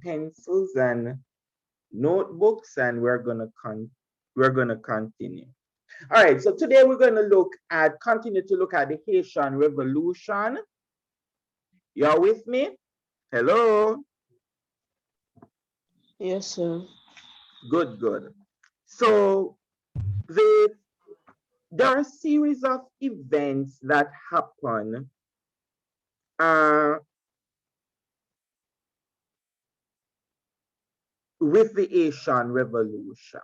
pencils and notebooks, and we're gonna continue. All right, so today we're gonna continue to look at the Haitian Revolution. You're with me? Hello? Yes, sir. Good, good. So the there are a series of events that happen uh, with the Haitian Revolution,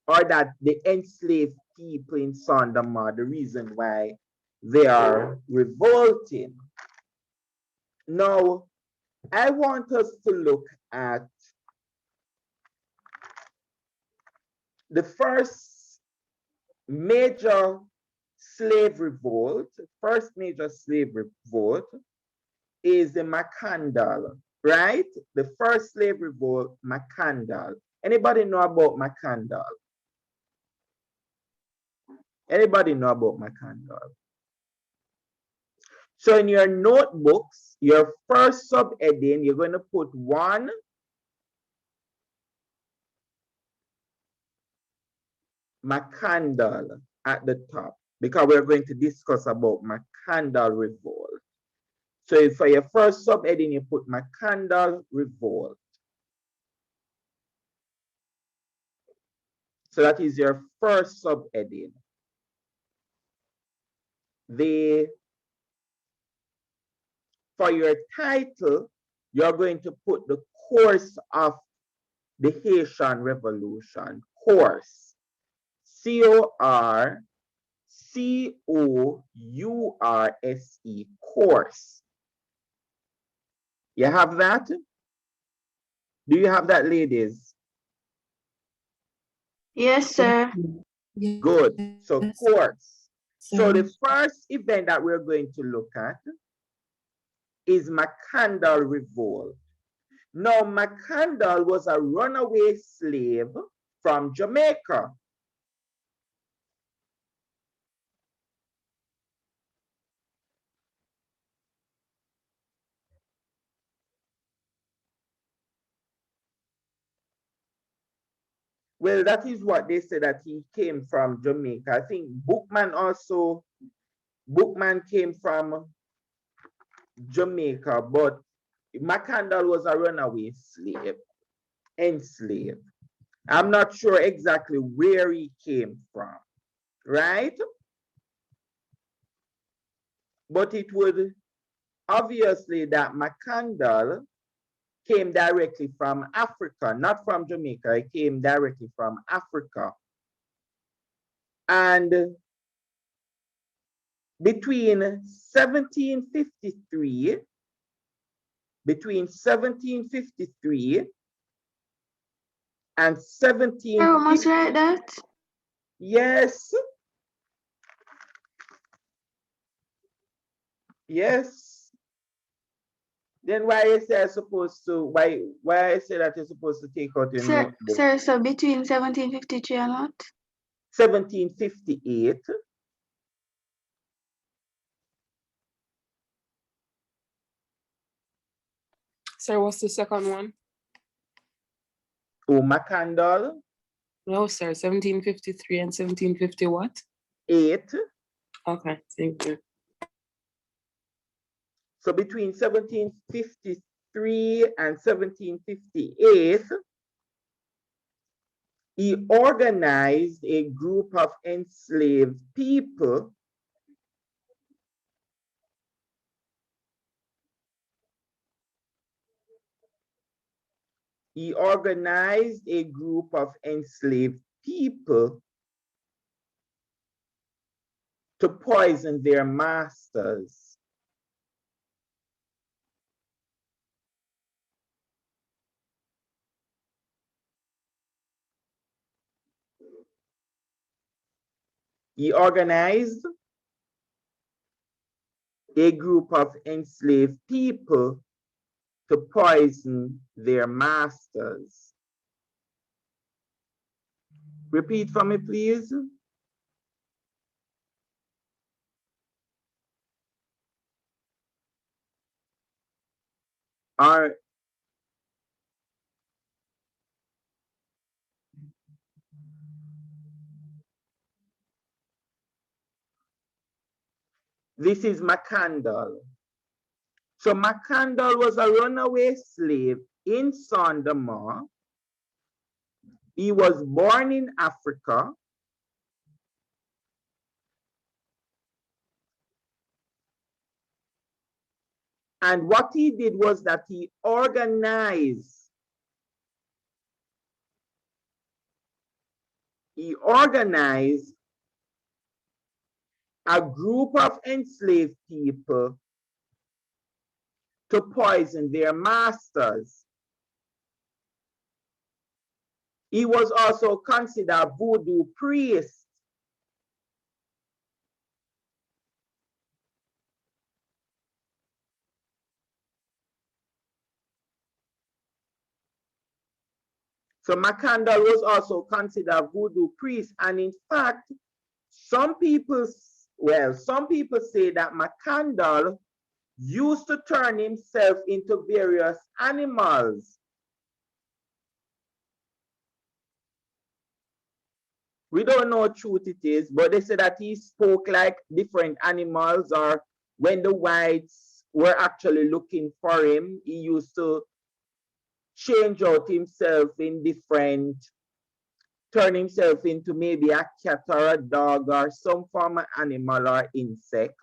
or that the enslaved people in Sondama, the reason why they are revolting. Now, I want us to look at the first major first major slave revolt is the Macandal, right? The first slave revolt, Macandal. Anybody know about Macandal? Anybody know about Macandal? So in your notebooks, your first subheading, you're going to put one Macandal at the top, because we're going to discuss about Macandal revolt. So for your first subheading, you put Macandal revolt. So that is your first subheading. For your title, you're going to put the course of the Haitian Revolution. Course. C-O-U-R-S-E. Course. You have that? Do you have that, ladies? Yes, sir. Good. So course. So the first event that we're going to look at is Macandal Revolt. Now, Macandal was a runaway slave from Jamaica. Well, that is what they said, that he came from Jamaica. I think Bookman came from Jamaica, but Macandal was a runaway slave, enslaved. I'm not sure exactly where he came from, right? But it would obviously that Macandal came directly from Africa, not from Jamaica. It came directly from Africa. And between 1753 and I must 1750. write that. Yes. Yes. Then why is I supposed to why I say that you're supposed to take out your notebook? Sir, so between 1753 and what? 1758. Sir, what's the second one? Oh, Macandal. No, sir. 1753 and 1750 what? 8. Okay, thank you. So between 1753 and 1758, he organized a group of enslaved people to poison their masters. He organized a group of enslaved people to poison their masters. Repeat for me, please. This is McCandle. So McCandle was a runaway slave in Saint-Domingue. He was born in Africa. And what he did was that he organized a group of enslaved people to poison their masters. He was also considered a voodoo priest. So McCandle was also considered a voodoo priest. And in fact, some people say that McCandle used to turn himself into various animals. We don't know what truth it is, but they say that he spoke like different animals, or when the whites were actually looking for him, he used to change out himself in different, turn himself into maybe a cat or a dog or some form of animal or insect.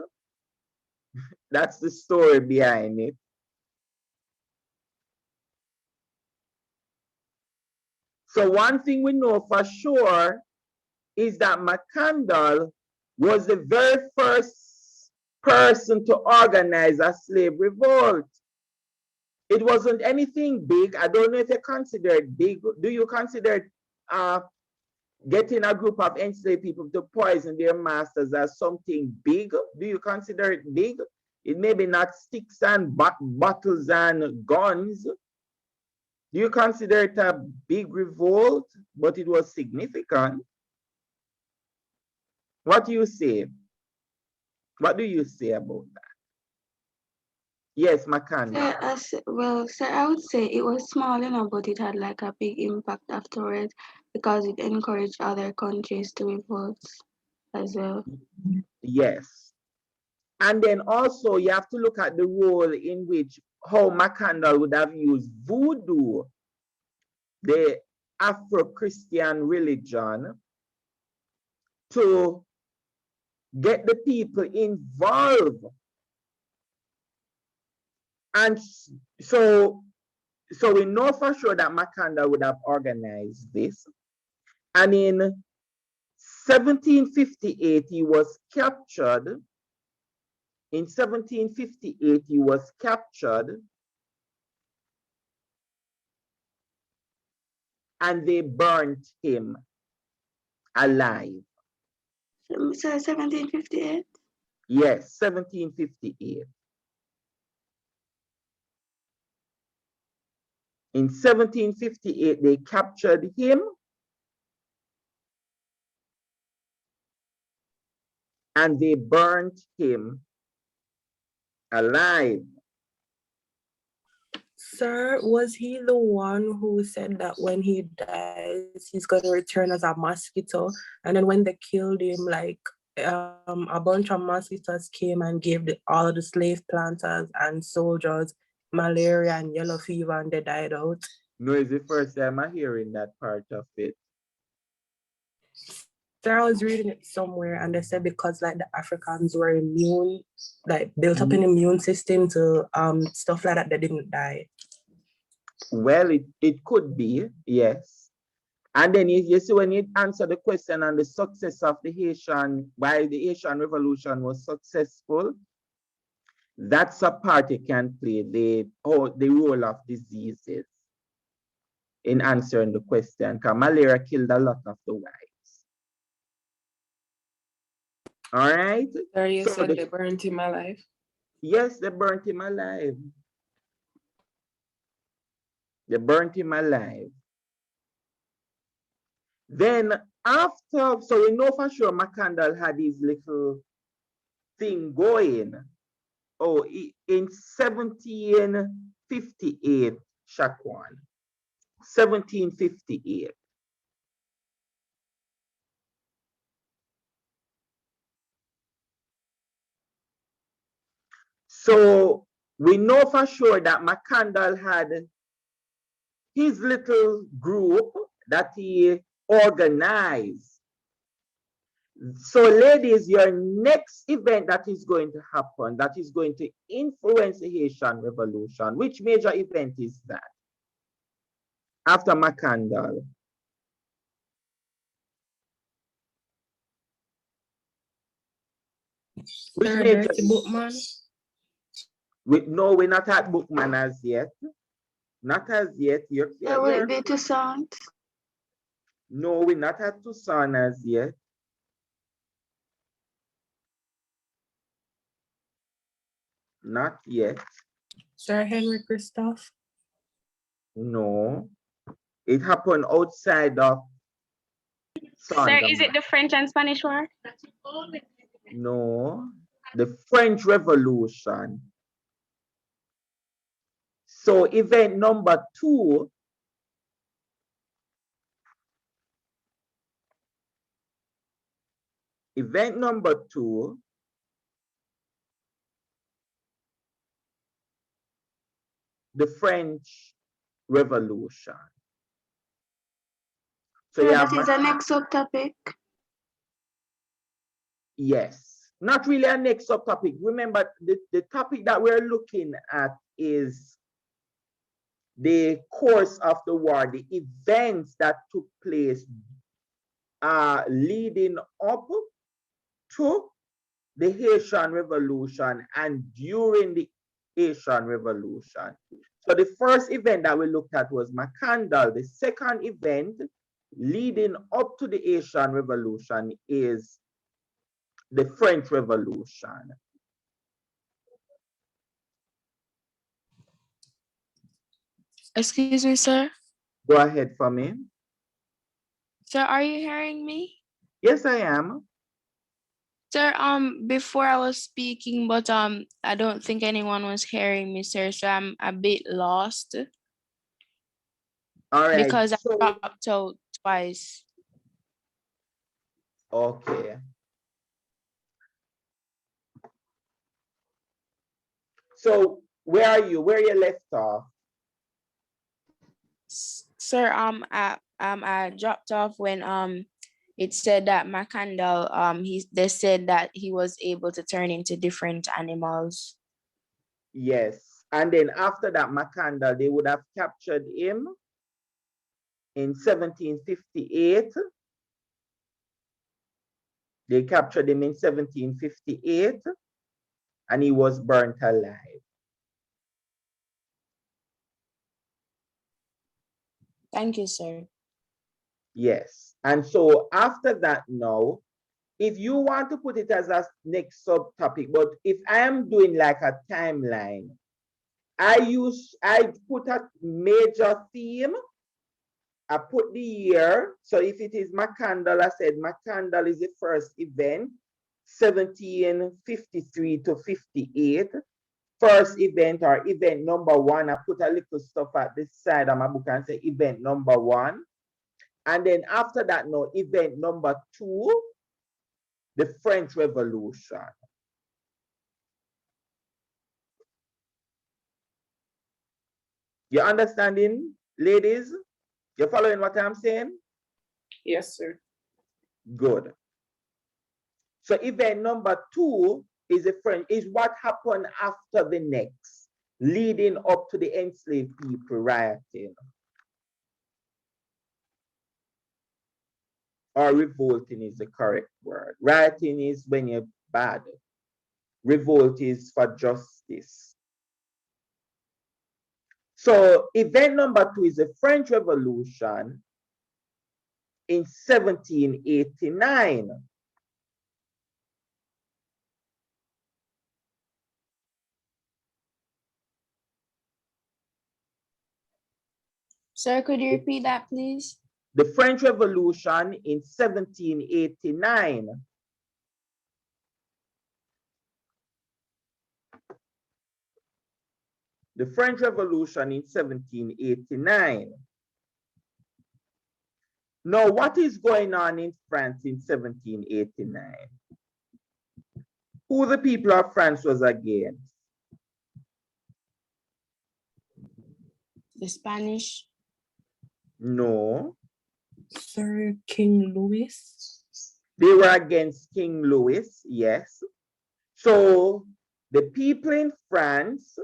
That's the story behind it. So one thing we know for sure is that McCandle was the very first person to organize a slave revolt. It wasn't anything big. I don't know if you consider it big. Do you consider getting a group of enslaved people to poison their masters as something big? Do you consider it big? It may be not sticks and bottles and guns. Do you consider it a big revolt? But it was significant. What do you say? What do you say about that? Yes, McCandle. Sir, I would say it was small, but it had like a big impact afterwards because it encouraged other countries to revolt as well. Yes. And then also you have to look at the role in which how McCandle would have used voodoo, the Afro-Christian religion, to get the people involved. And so we know for sure that McCandle would have organized this. And in 1758, he was captured. In 1758, he was captured and they burnt him alive. So 1758? Yes, 1758. In 1758, they captured him and they burnt him alive. Sir, was he the one who said that when he dies, he's going to return as a mosquito? And then when they killed him, like a bunch of mosquitoes came and gave all of the slave planters and soldiers malaria and yellow fever, and they died out? No, it's the first time I'm hearing that part of it. Sir, I was reading it somewhere, and they said because like the Africans were immune, like built up an immune system to stuff like that, they didn't die. Well, it could be, yes. And then you see when you answer the question on the success of the Haitian, why the Haitian Revolution was successful, that's a part you can play, the role of diseases in answering the question, because malaria killed a lot of the whites. All right? Sir, you said they burnt him alive? Yes, they burnt him alive. They burnt him alive. Then after, so we know for sure McCandle had his little thing going. Oh, in 1758, 1758. 1758. 1758. So we know for sure that McCandle had his little group that he organized. So ladies, your next event that is going to happen, that is going to influence the Haitian Revolution, which major event is that? After McCandle. Which Sir, major? Dirty Bookman. No, we're not at Bookman as yet. Not as yet. Will it be Toussaint? No, we're not at Tucson as yet. Not yet. Sir Henry Christophe. No. It happened outside of Sir, is it the French and Spanish War? No. The French Revolution. So event number 2 the French Revolution. So yeah, that is the next subtopic. Yes, not really a next subtopic. Remember, the topic that we're looking at is the course of the war, the events that took place leading up to the Haitian Revolution and during the Haitian Revolution. So the first event that we looked at was McCandle. The second event leading up to the Haitian Revolution is the French Revolution. Excuse me, sir. Go ahead for me. Sir, are you hearing me? Yes, I am. Sir, before I was speaking, but I don't think anyone was hearing me, sir. So I'm a bit lost. All right. Because I dropped out twice. Okay. So where are you? Where you left off? Sir, I dropped off when it said that McCandle they said that he was able to turn into different animals. Yes. And then after that, McCandle, they would have captured him in 1758. They captured him in 1758 and he was burnt alive. Thank you, sir. Yes. And so after that now, if you want to put it as a next subtopic, but if I am doing like a timeline, I put a major theme. I put the year. So if it is McCandle, I said McCandle is the first event, 1753 to 58. First event or event number 1, I put a little stuff at this side of my book and say event number 1. And then after that, no, event number 2, the French Revolution. You understanding, ladies? You following what I'm saying? Yes, sir. Good. So event number 2 is what happened after the next, leading up to the enslaved people rioting. Or revolting is the correct word. Rioting is when you're bad. Revolt is for justice. So event number 2 is the French Revolution in 1789. Sir, could you repeat that, please? The French Revolution in 1789. The French Revolution in 1789. Now, what is going on in France in 1789? Who the people of France was against? The Spanish? No. Sir King Louis? They were against King Louis, yes. So the people in France,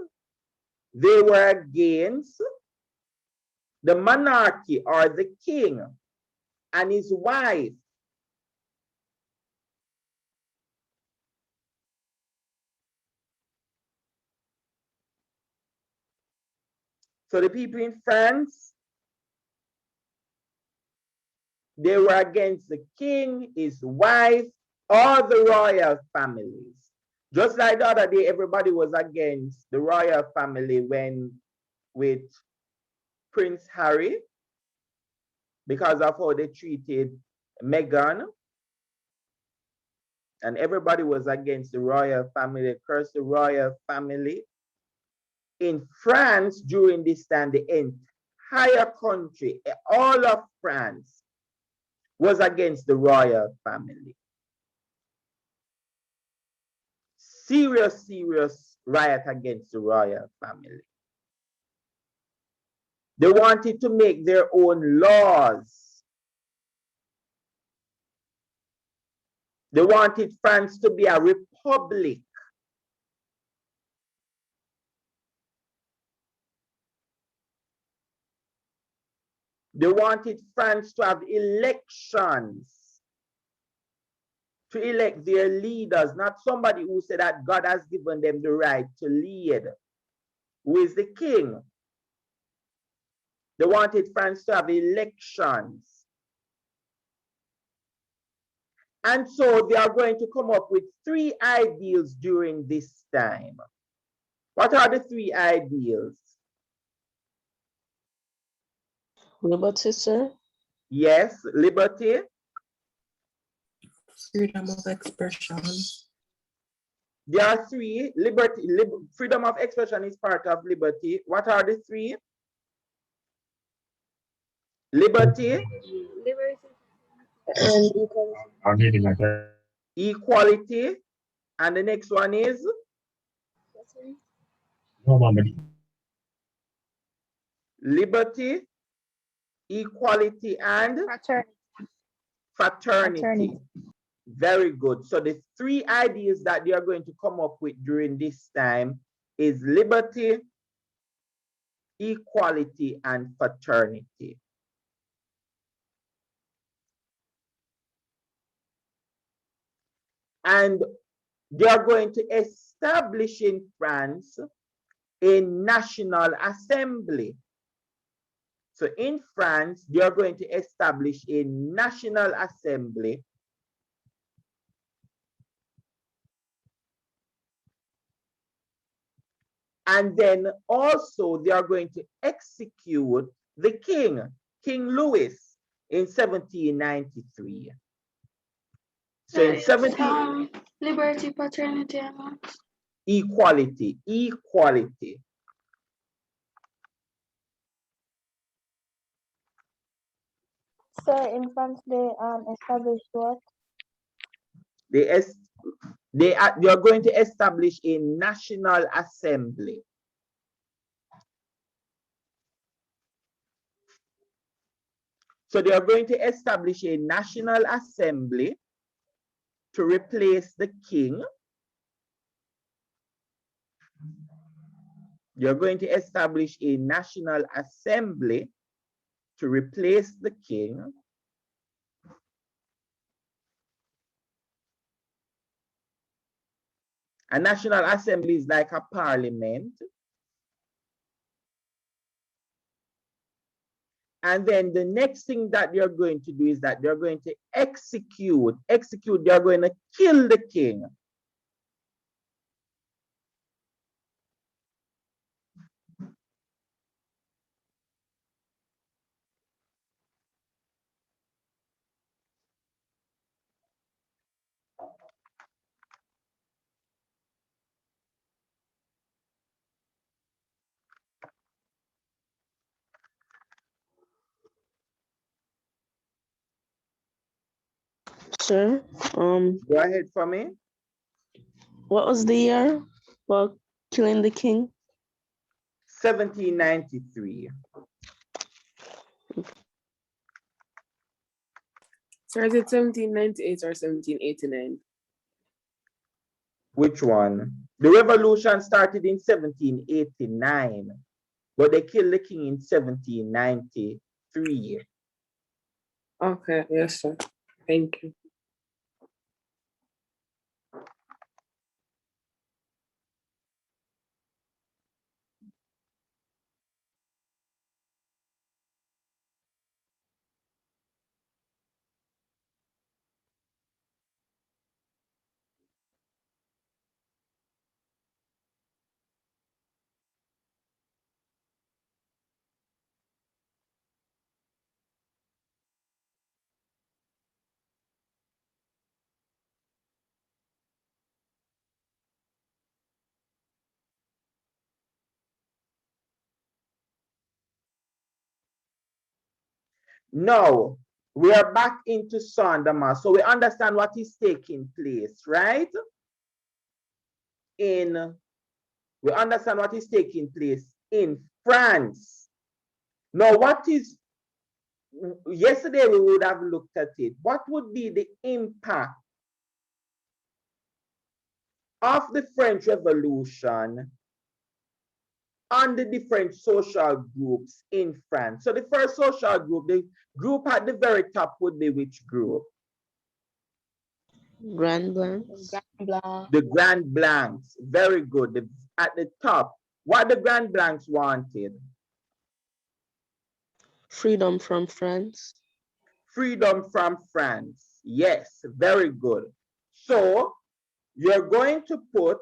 they were against the monarchy or the king and his wife. So the people in France, they were against the king, his wife, all the royal families. Just like the other day, everybody was against the royal family when with Prince Harry because of how they treated Meghan. And everybody was against the royal family, they cursed the royal family. In France, during this time, the entire country, all of France, was against the royal family. Serious, serious riot against the royal family. They wanted to make their own laws. They wanted France to be a republic. They wanted France to have elections to elect their leaders, not somebody who said that God has given them the right to lead, who is the king. They wanted France to have elections. And so they are going to come up with 3 ideals during this time. What are the 3 ideals? Liberty, sir. Yes, liberty. Freedom of expression. There are 3. Liberty, freedom of expression is part of liberty. What are the 3? Liberty. And Equality. And the next one is? Liberty, equality, and fraternity. Very good. So the 3 ideas that they are going to come up with during this time is liberty, equality, and fraternity. And they are going to establish in France a national assembly. So in France, they are going to establish a national assembly and then also they are going to execute the king, King Louis, in 1793. So in 17... Liberty, fraternity, and what? Equality, equality. So in France, they established what? They are going to establish a national assembly. So they are going to establish a national assembly to replace the king. You're going to establish a national assembly to replace the king. A national assembly is like a parliament. And then the next thing that they're going to do is that they're going to execute, they're going to kill the king. Sir, Go ahead for me. what was the year for killing the king? 1793. So is it 1798 or 1789? Which one? The revolution started in 1789, but they killed the king in 1793. Okay, yes, sir. Thank you. Now, we are back into Saint-Domingue. So we understand what is taking place, right? We understand what is taking place in France. Now, yesterday we would have looked at it. What would be the impact of the French Revolution on the different social groups in France? So the first social group, the group at the very top would be which group? Grand Blancs. The Grand Blancs. Very good. At the top, what the Grand Blancs wanted? Freedom from France. Freedom from France. Yes, very good. So you're going to put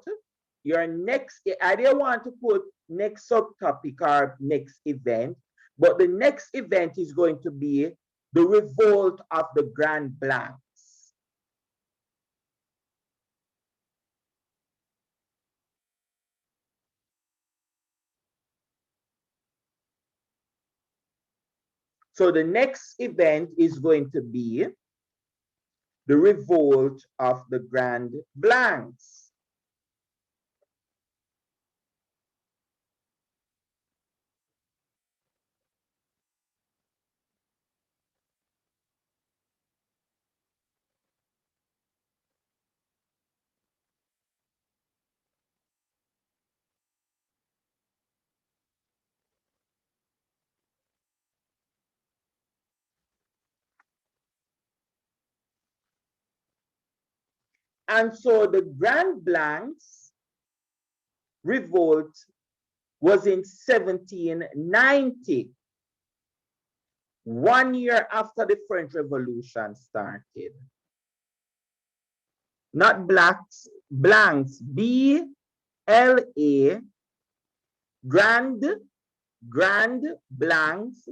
your next, I didn't want to put next subtopic or next event, but the next event is going to be the revolt of the Grand Blancs. So the next event is going to be the revolt of the Grand Blancs. And so the Grand Blancs revolt was in 1790, 1 year after the French Revolution started. Not blacks, blanks, B-L-A, grand blanks,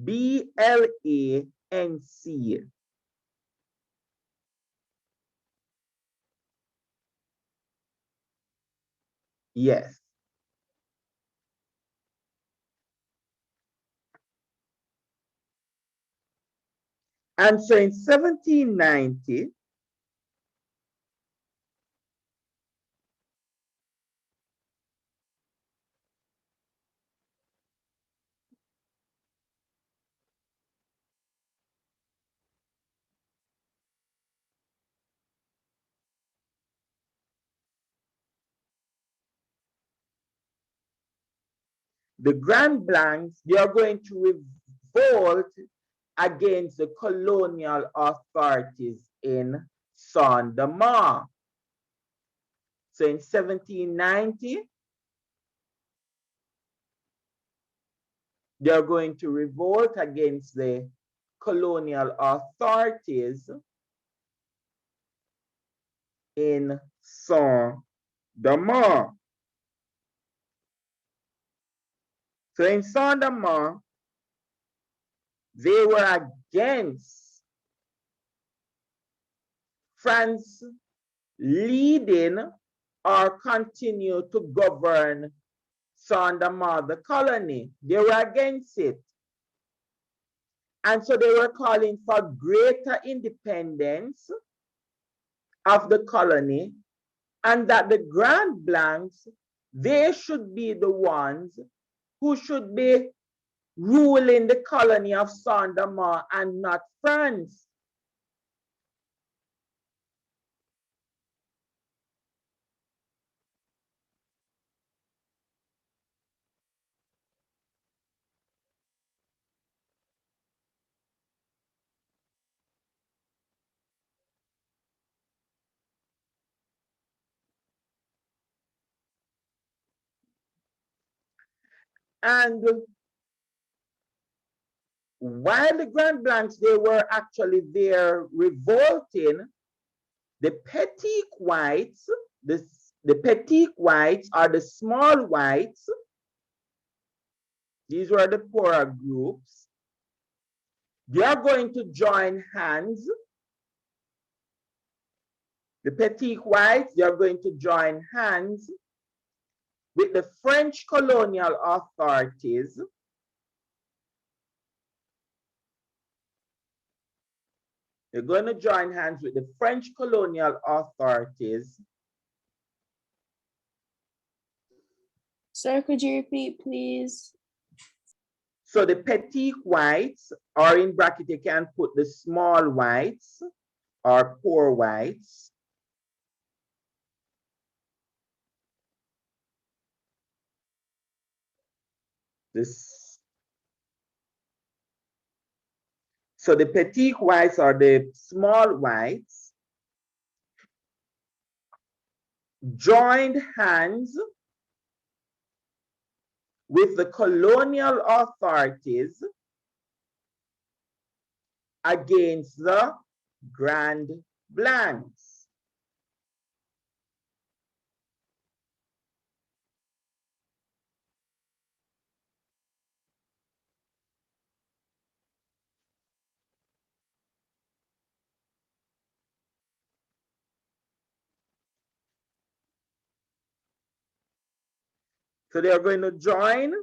B-L-A-N-C. Yes. And so in 1790, the Grand Blancs, they are going to revolt against the colonial authorities in Saint-Domingue. So in 1790, they're going to revolt against the colonial authorities in Saint-Domingue. So in Saint-Domingue, they were against France leading or continue to govern Saint-Domingue, the colony. They were against it. And so they were calling for greater independence of the colony, and that the Grand Blancs, they should be the ones who should be ruling the colony of Saint-Domingue and not France? And while the Grand Blancs, they were actually there revolting, the Petit Whites, the Petit Whites are the small whites. These were the poorer groups. They are going to join hands. The Petit Whites, they are going to join hands with the French colonial authorities They're going to join hands with the French colonial authorities. Sir, could you repeat, please? So the Petit Whites, or in bracket, you can put the small whites or poor whites. So the Petit Whites are the small whites, joined hands with the colonial authorities against the Grand Blancs. So they are going to join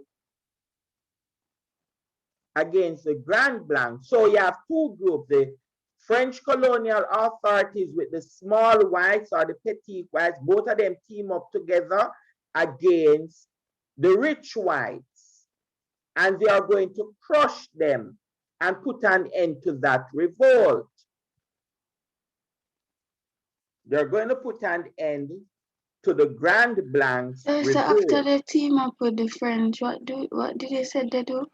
against the Grand Blanc. So you have two groups, the French colonial authorities with the small whites or the Petit Whites, both of them team up together against the rich whites. And they are going to crush them and put an end to that revolt. They're going to put an end to the Grand Blancs So revolt. after they team up with the French, what did they say they do?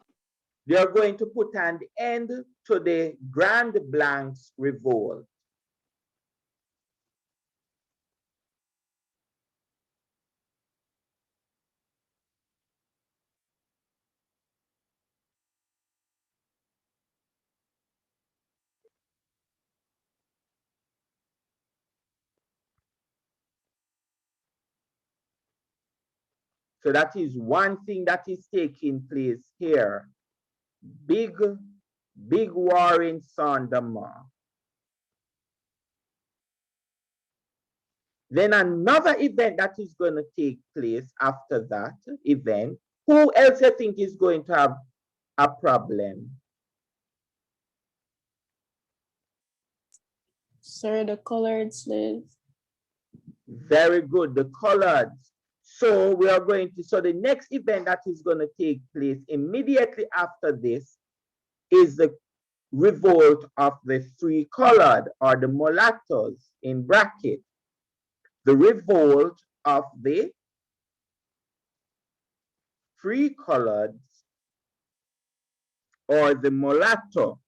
They are going to put an end to the Grand Blancs revolt. So that is one thing that is taking place here. Big war in Saint-Domingue. Then another event that is going to take place after that event, who else you think is going to have a problem? Sir, the colored slaves. Very good, the coloreds. So we are going to, so the next event that is going to take place immediately after this is the revolt of the three colored or the mulattoes in bracket. The revolt of the three coloreds or the mulatto.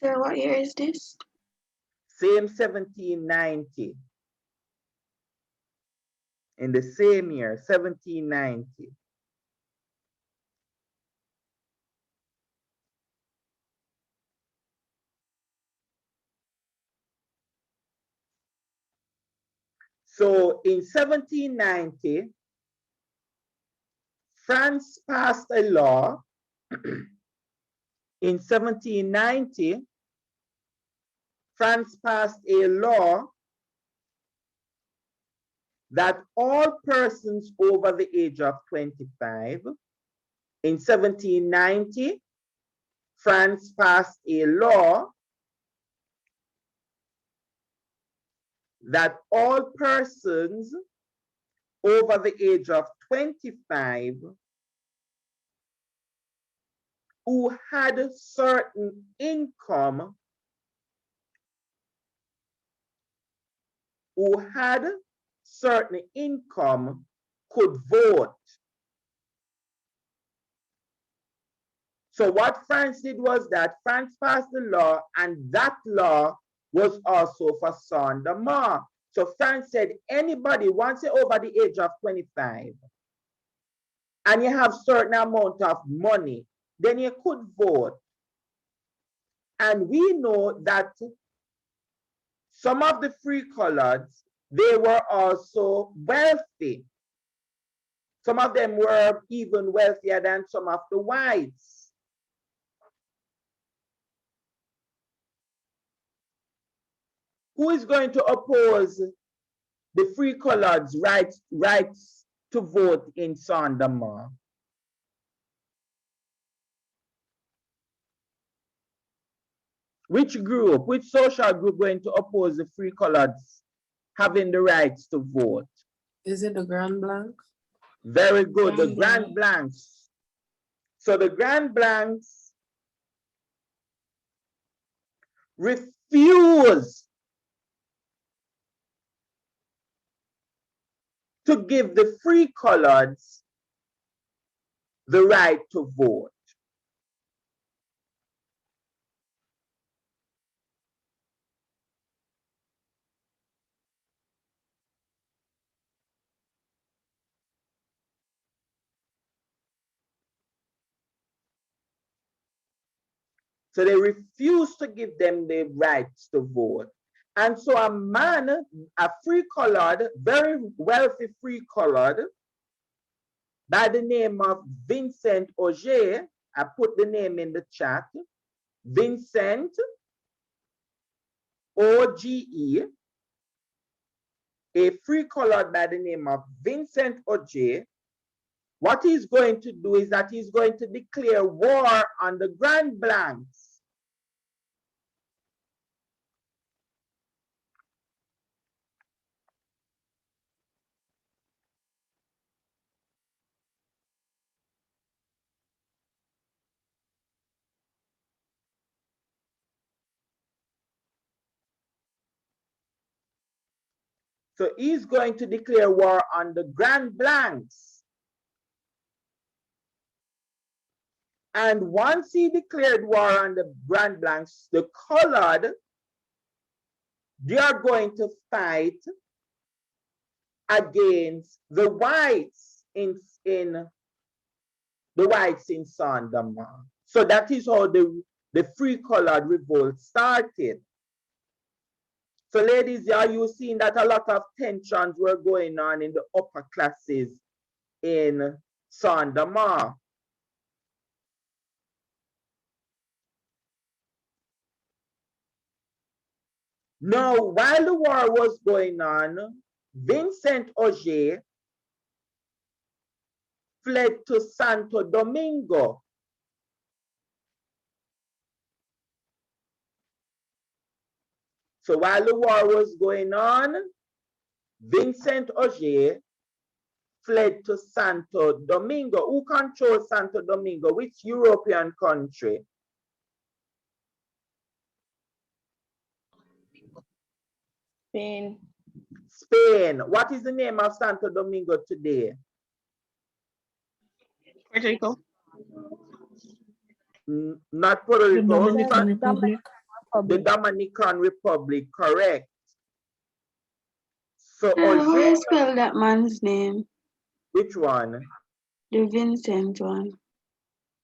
Sir, what year is this? Same 1790. In the same year, 1790. So in 1790, France passed a law. In 1790, France passed a law that all persons over the age of 25, in 1790, France passed a law that all persons over the age of 25 who had certain income, could vote. So what France did was that France passed the law, and that law was also for Saint-Domingue. So France said, anybody, once you're over the age of 25, and you have certain amount of money, then you could vote. And we know that some of the free coloreds, they were also wealthy. Some of them were even wealthier than some of the whites. Who is going to oppose the free coloreds' rights to vote in Saint-Domingue? Which group, which social group going to oppose the free coloreds having the rights to vote? Is it the Grand Blancs? Very good, the Grand Blancs. So the Grand Blancs refuse to give the free coloreds the right to vote. So they refuse to give them the rights to vote. And so a man, a free colored, very wealthy free colored, by the name of Vincent Auger, I put the name in the chat, Vincent OGE, a free colored by the name of Vincent Auger, what he's going to do is that he's going to declare war on the Grand Blancs. So he's going to declare war on the Grand Blancs. And once he declared war on the Grand Blancs, the colored, they are going to fight against the whites in Saint-Domingue. So that is how the free colored revolt started. So ladies, are you seeing that a lot of tensions were going on in the upper classes in Saint-Domingue? Now, while the war was going on, Vincent Auger fled to Santo Domingo. So while the war was going on, Vincent Auger fled to Santo Domingo. Who controls Santo Domingo? Which European country? Spain. Spain. What is the name of Santo Domingo today? Puerto Rico. Not Puerto Rico. Dominican Republic. The Dominican Republic, correct. So How do I Auger, spell that man's name? which one? The Vincent one.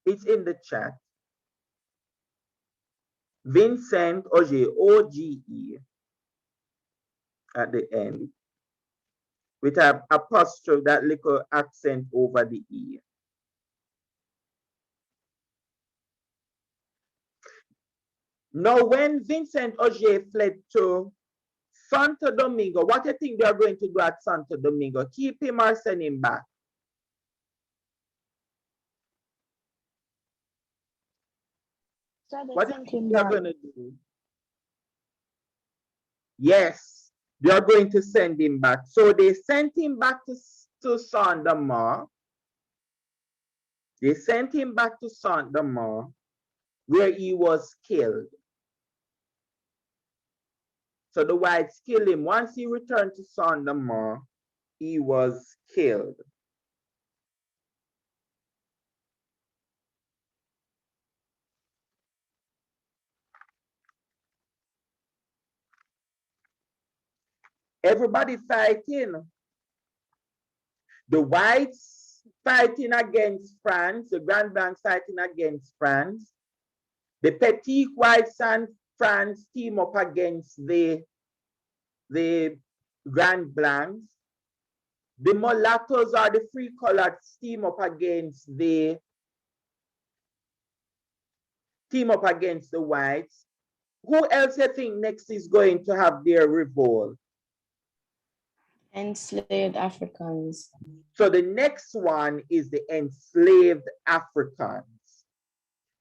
It's in the chat. Vincent Auger, O-G-E, at the end, with an apostrophe, that little accent over the E. Now, when Vincent Auger fled to Santo Domingo, what do you think they're going to do at Santo Domingo? Keep him or send him back? So they What do you sent think him they're back. going to do? Yes, they're going to send him back. So they sent him back to Saint Domingue. They sent him back to Saint Domingue, where he was killed. So the whites killed him. Once he returned to Saint Domingue, he was killed. Everybody fighting. The whites fighting against France, the Grand Blancs fighting against France. The Petit Whites and France team up against the Grand Blancs. The mulattoes or the free colors team up against the whites. Who else you think next is going to have their revolt? Enslaved Africans. So the next one is the enslaved Africans.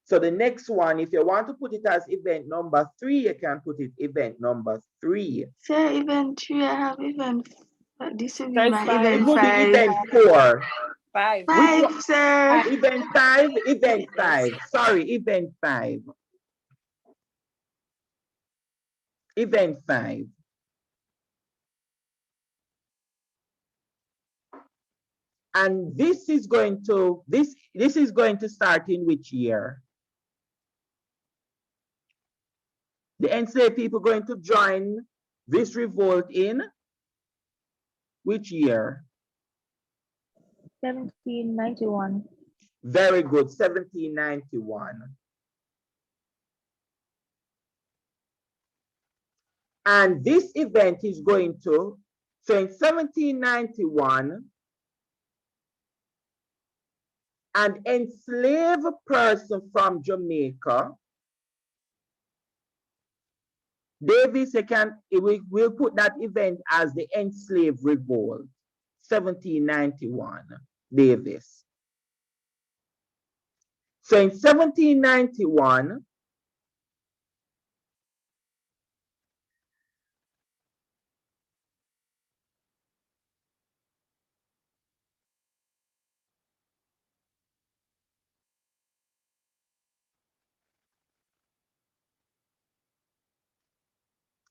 So the next one, if you want to put it as event number 3, you can put it event number 3. Sir, event 3, I have event. This will be There's my five. event It would be 5. event 4. 5. Which one? 5, sir. Event 5, event 5. Sorry, event 5. Event 5. And this is going to start in which year? The enslaved people going to join this revolt in which year? 1791. Very good, 1791. And this event is going to, so in 1791, an enslaved person from Jamaica, Davis, we'll put that event as the enslaved revolt, 1791, Davis. So in 1791,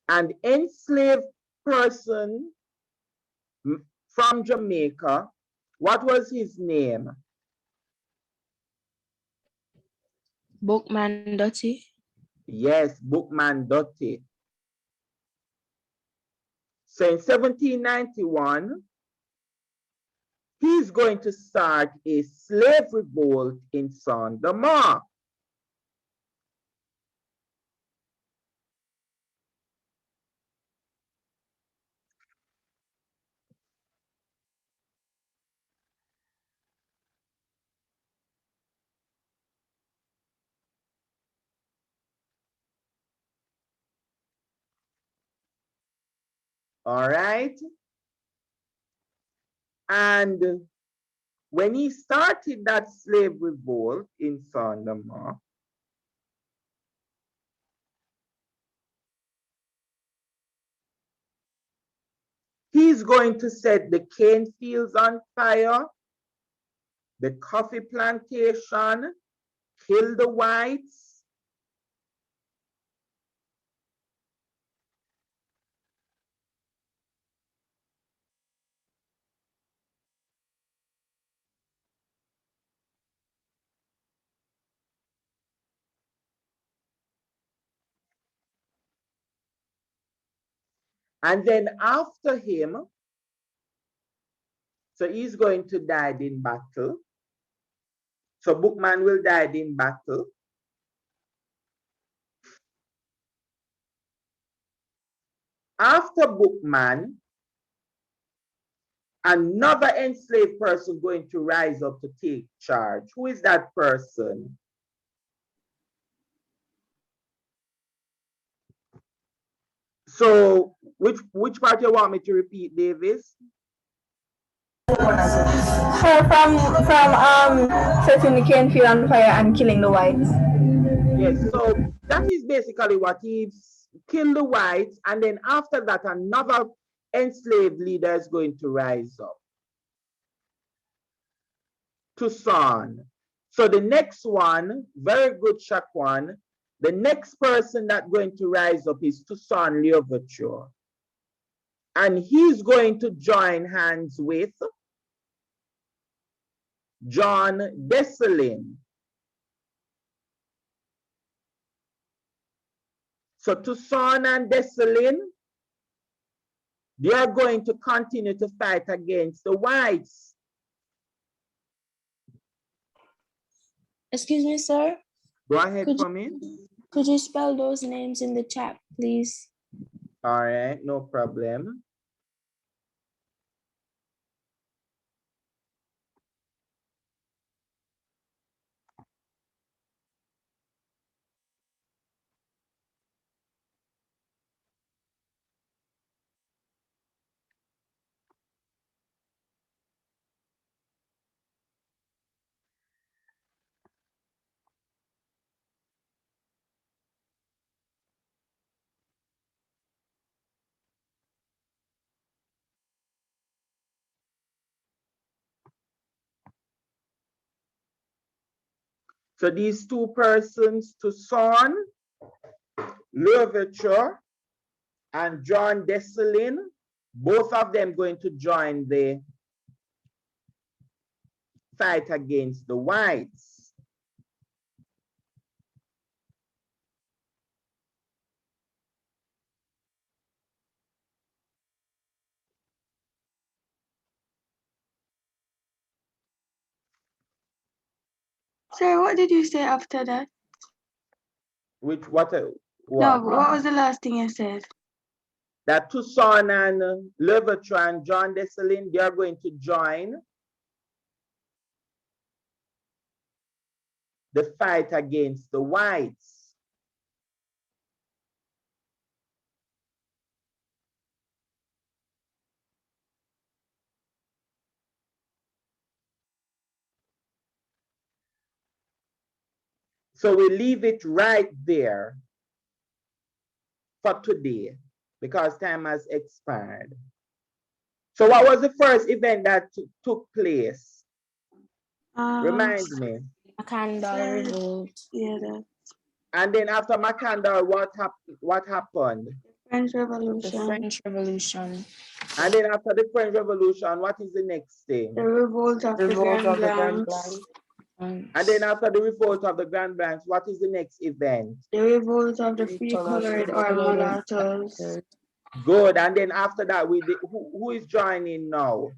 an enslaved person from Jamaica, what was his name? Bookman Dotty. Yes, Bookman Dotty. So in 1791, he's going to start a slave revolt in Saint Domingue. All right. And when he started that slave revolt in Saint Domingue, he's going to set the cane fields on fire, the coffee plantation, kill the whites. And then after him, so he's going to die in battle. So Bookman will die in battle. After Bookman, another enslaved person going to rise up to take charge. Who is that person? So which part you want me to repeat, Davis? From setting the cane field on fire and killing the whites. Yes, so that is basically what he killed the whites, and then after that, another enslaved leader is going to rise up. Toussaint. So the next one, very good, Shaquan. The next person that's going to rise up is Toussaint Louverture. And he's going to join hands with John Dessalines. So Toussaint and Dessalines, they are going to continue to fight against the whites. Excuse me, sir. Go ahead for me. Could you spell those names in the chat, please? All right, no problem. So these two persons, Toussaint Louverture and John Dessalines, both of them going to join the fight against the whites. Sir, what did you say after that? Which what? No, what was the last thing you said? That Toussaint and Louverture and John Dessalines, they are going to join the fight against the whites. So we leave it right there for today because time has expired. So what was the first event that took place? Remind me. Macandal revolt. Yeah, that. And then after Macandal, what happened? French The Revolution. French Revolution. And then after the French Revolution, what is the next thing? The revolt of the Grand Blancs. And then after the revolt of the Grand Blancs, what is the next event? The revolt of the free colored or mulattoes. Good. And then after that, who is joining now?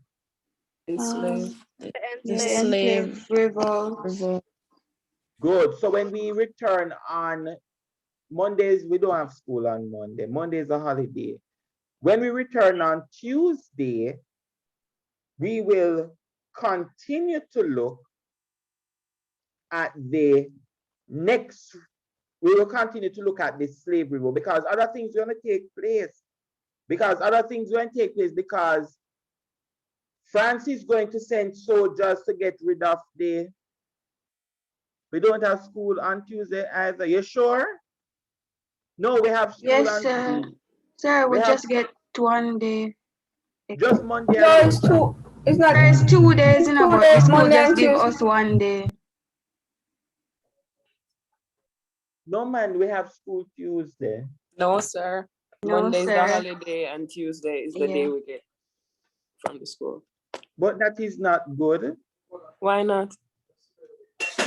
Enslaved. The enslaved revolt. Good. So when we return on Mondays, we don't have school on Monday. Monday is a holiday. When we return on Tuesday, we will continue to look at the next, we will continue to look at the slavery revolt because other things are going to take place. Because France is going to send soldiers to get rid of we don't have school on Tuesday either. You sure? No, we have school Yes, on sir. Sir, we just get 1 day. Just Monday. No, it's two. It's not. There's 2 days in a but the school Monday just and give Tuesday. us 1 day. No, man, we have school Tuesday. No, sir. No, Monday is the sir. holiday and Tuesday is the day we get from the school. But that is not good. Why not?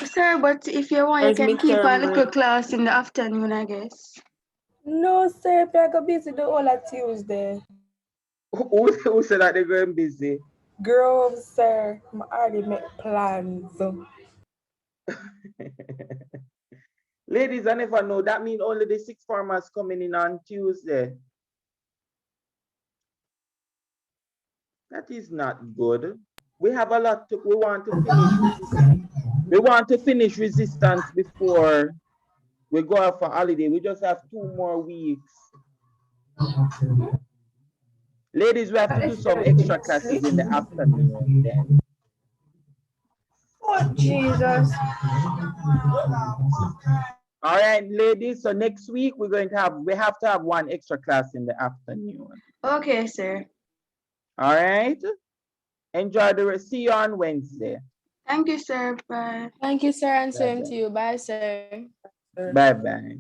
Sir, but if you want, you There's can keep a midterm little break. class in the afternoon, I guess. No, sir. I go busy the whole of Tuesday. Who said that they're going busy? Girls, sir. I already make plans. Ladies, I never know. That means only the 6th formers coming in on Tuesday. That is not good. We have a lot to, we want to finish resistance before we go out for holiday. We just have 2 more weeks. Ladies, we have to do some extra classes in the afternoon then. Oh, Jesus. All right, ladies. So next week we have to have one extra class in the afternoon. Okay, sir. All right. Enjoy the rest. See you on Wednesday. Thank you, sir. Bye. Thank you, sir, and same Bye-bye. to you. Bye, sir. Bye-bye.